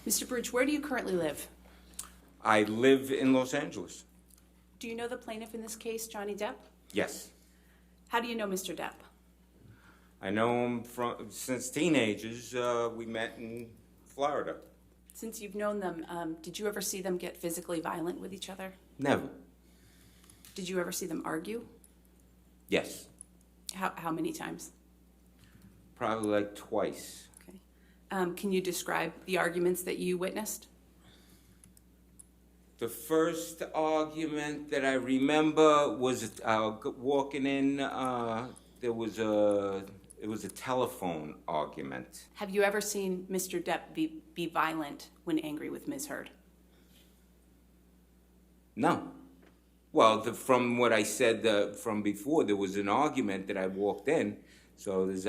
Mr. Baruch, where do you currently live? I live in Los Angeles. Do you know the plaintiff in this case, Johnny Depp? Yes. How do you know Mr. Depp? I know him since teenagers. We met in Florida. Since you've known them, did you ever see them get physically violent with each other? Never. Did you ever see them argue? Yes. How many times? Probably like twice. Okay. Can you describe the arguments that you witnessed? The first argument that I remember was walking in. It was a telephone argument. Have you ever seen Mr. Depp be violent when angry with Ms. Heard? No. Well, from what I said from before, there was an argument that I walked in. So there's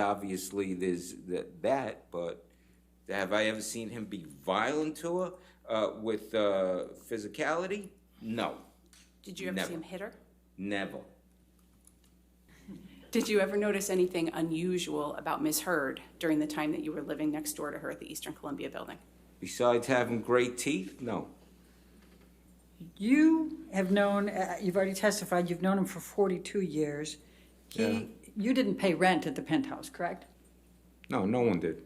that. But have I ever seen him be violent to her? With physicality? No. Did you ever see him hit her? Never. Did you ever notice anything unusual about Ms. Heard during the time that you were living next door to her at the Eastern Columbia building? Besides having great teeth? No. You have known, you've already testified, you've known him for 42 years. You didn't pay rent at the penthouse, correct? No, no one did.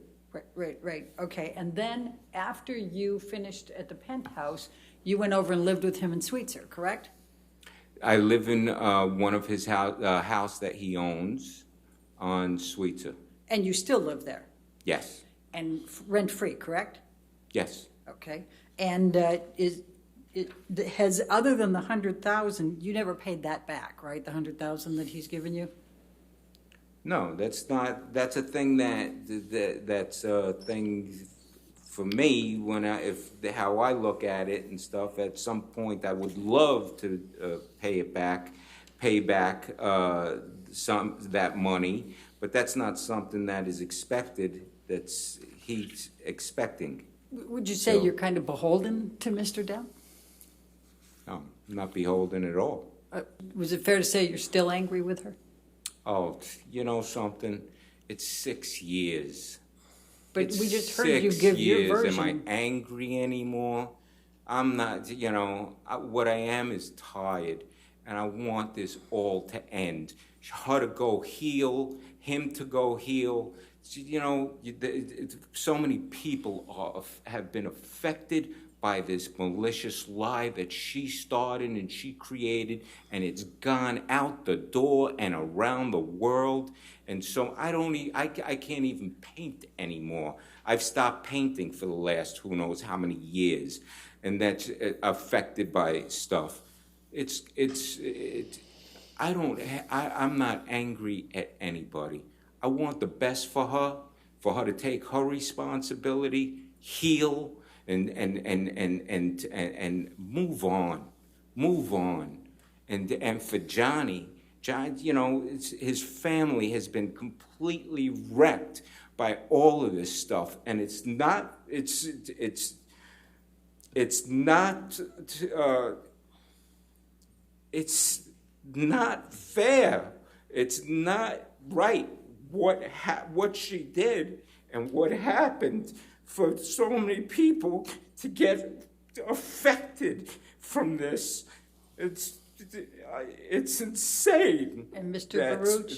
Right. Okay, and then after you finished at the penthouse, you went over and lived with him in Sweetser, correct? I live in one of his house that he owns on Sweetser. And you still live there? Yes. And rent-free, correct? Yes. Okay, and has, other than the $100,000, you never paid that back, right? The $100,000 that he's given you? No, that's a thing that's a thing for me how I look at it and stuff. At some point, I would love to pay back that money, but that's not something that is expected. He's expecting. Would you say you're kind of beholden to Mr. Depp? No, I'm not beholden at all. Was it fair to say you're still angry with her? Oh, you know something? It's 6 years. But we just heard you give your version. Am I angry anymore? I'm not, what I am is tired, and I want this all to end. Her to go heal, him to go heal. So many people have been affected by this malicious lie that she started and she created, and it's gone out the door and around the world. And so I can't even paint anymore. I've stopped painting for the last who knows how many years, and that's affected by stuff. I'm not angry at anybody. I want the best for her to take her responsibility, heal, and move on. And for John, his family has been completely wrecked by all of this stuff, and it's not fair. It's not right what she did and what happened for so many people to get affected from this. It's insane. And Mr. Baruch,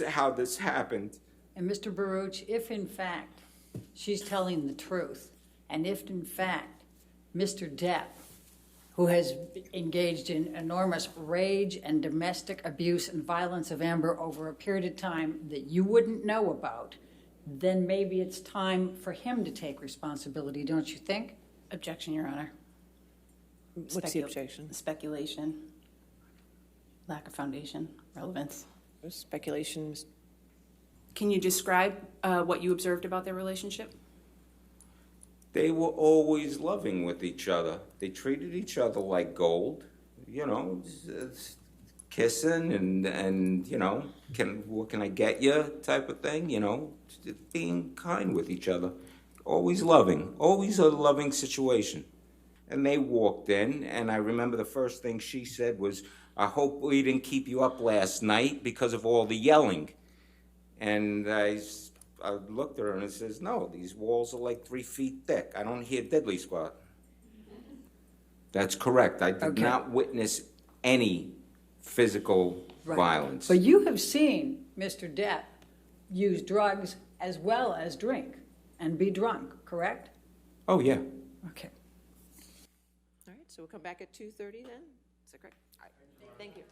how this happened. And Mr. Baruch, if in fact she's telling the truth, and if in fact Mr. Depp, who has engaged in enormous rage and domestic abuse and violence of Amber over a period of time that you wouldn't know about, then maybe it's time for him to take responsibility, don't you think? Objection, Your Honor. What's the objection? Speculation, lack of foundation, relevance. Speculation. Can you describe what you observed about their relationship? They were always loving with each other. They treated each other like gold, kissing and what can I get you type of thing, being kind with each other. Always loving, always a loving situation. And they walked in, and I remember the first thing she said was, I hope we didn't keep you up last night because of all the yelling. And I I looked at her and I says, no, these walls are like 3 feet thick. I don't hear diddly squat. That's correct. I did Okay. not witness any physical Right. violence. But you have seen Mr. Depp use drugs as well as drink and be drunk, correct? Oh, yeah. Okay. All right, so we'll come back at 2:30 then? Is that correct? All right. Thank you.